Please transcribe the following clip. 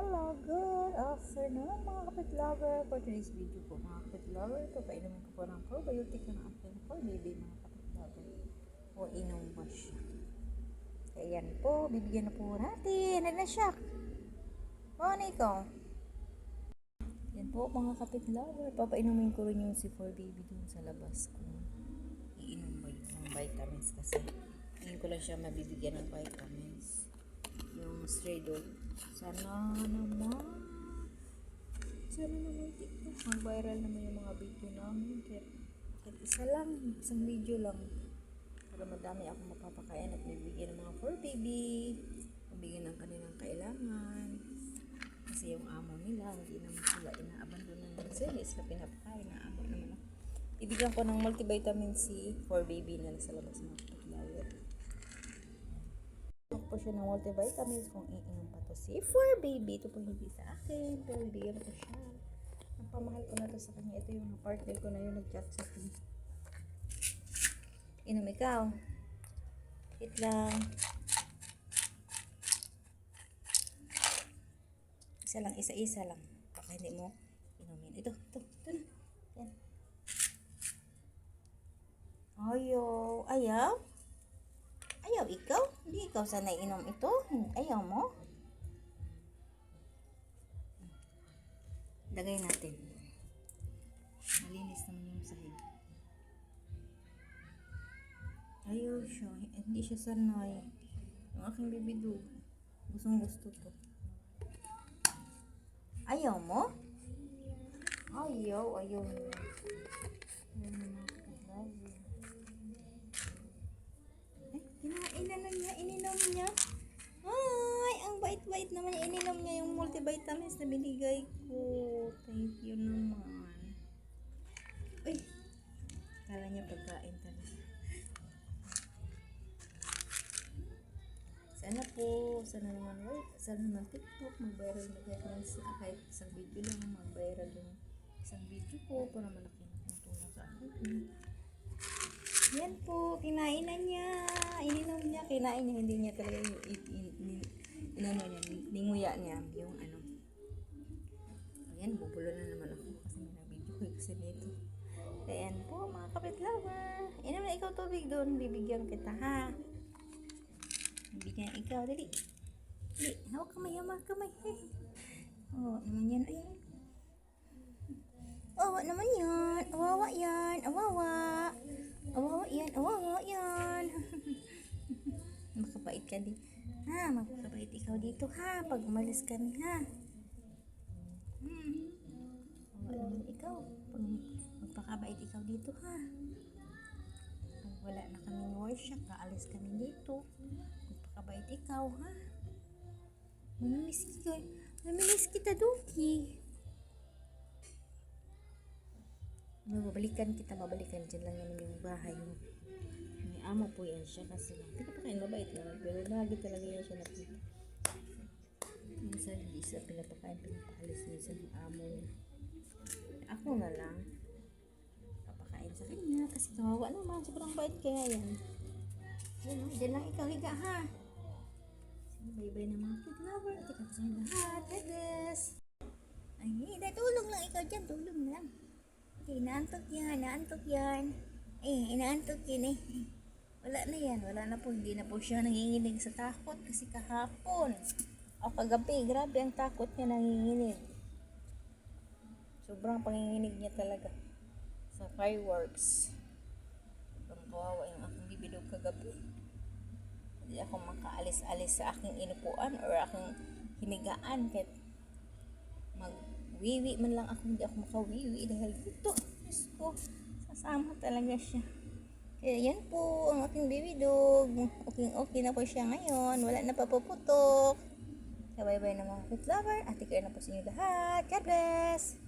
Hello, good afternoon mga kapit lover. For today's video po mga kapit lover, papainumin ko po ng probiotic ng aking for baby mga kapit lover. O inom mo siya. Kaya yan po, bibigyan na po natin. Ano na siya? O ano ikaw? Yan po mga kapit lover, papainumin ko rin yung si for baby dun sa labas ko. Iinom ba yung vitamins kasi. Ngayon ko lang siya mabibigyan ng vitamins. Yung stray dog. Sana naman TikTok mag-viral naman yung mga video namin. Kahit isa lang, isang video lang para madami ako mapapakain at bibigyan ng mga for baby, mabigyan ng kanilang kailangan kasi yung amo nila hindi naman sila inaabandonan ng sila sila pinapakain, naamo naman ako. Ibigyan ko ng multivitamin C for baby nila sa labas ng paglalawit po siya ng multivitamins kung iinom pa to si for baby. Ito po hindi sa akin pero bigyan ko siya. Ang pamahal ko na to sa kanya. Ito yung partner ko na yun nag-chat sa akin. Inom ikaw. Wait lang. Isa lang baka hindi mo inumin. Ito na yan. Ayaw ikaw? Hindi ikaw sanay inom ito? Ayaw mo? Lagay natin. Malinis naman yung sahig. Ayaw siya. Hindi siya sanay. Yung aking baby dog. Gusto ko. Ayaw mo? Ayaw mo. Ininom niya. Ay, ang bait-bait naman niya. Ininom niya yung multivitamins na binigay ko. Thank you naman. Uy, kala niya pagkain talaga. Sana naman TikTok, mag-viral na kahit isang video lang, mag-viral yung isang video ko para malaki na kung tulong sa akin. Yan po, kinain na niya. Ininom niya, kinain niya. Hindi niya talaga ninguya niya yung ano. Ayan, bubulo na naman ako kasi may na-video ko kasi dito. Ayan po, mga kapit lover. Inom na ikaw tubig doon. Bibigyan kita, ha? Bibigyan ikaw, dali. Dali, hawak kamay. Oh, naman yan. Ayan. Awa naman yan. Awawa yan. Awawa yan. Makabait ka din. Ha, makabait ikaw dito, ha. Pag umalis kami, ha. Awa naman ikaw. Pag magpakabait ikaw dito, ha. Pag wala na kaming workshop, kaalis kami dito. Magpakabait ikaw, ha. Namimiss kita, Doki. Babalikan dyan lang naman yung bahay mo. May amo po yan siya kasi hindi ka pa kain mabait naman pero lagi talaga yan siya nakita. Minsan hindi siya pinapaalis minsan yung amo niya. Ako na lang papakain sa kanya kasi kawawa naman, sobrang bait kaya yan. Dyan lang ikaw higa, ha. Bye-bye na mga kid lover at ikaw sa lahat. God bless. Ay, tulog lang ikaw dyan, tulog lang. Okay, naantok yan. Inaantok yan eh. Wala na po, hindi na po siya nanginginig sa takot kasi kahapon o kagabi, grabe ang takot niya nanginginig. Sobrang panginginig niya talaga sa fireworks. Sobrang kawawa yung aking bibidog kagabi. Hindi ako makaalis-alis sa aking inupuan or aking hinigaan kahit magwiwi man lang ako, hindi ako makawiwi dahil dito. Diyos ko, sasama talaga siya. Kaya yan po ang aking baby dog. Okay na po siya ngayon. Wala na papuputok. Bye-bye na mga pet lover. At ikaw na po sa inyo lahat. God bless!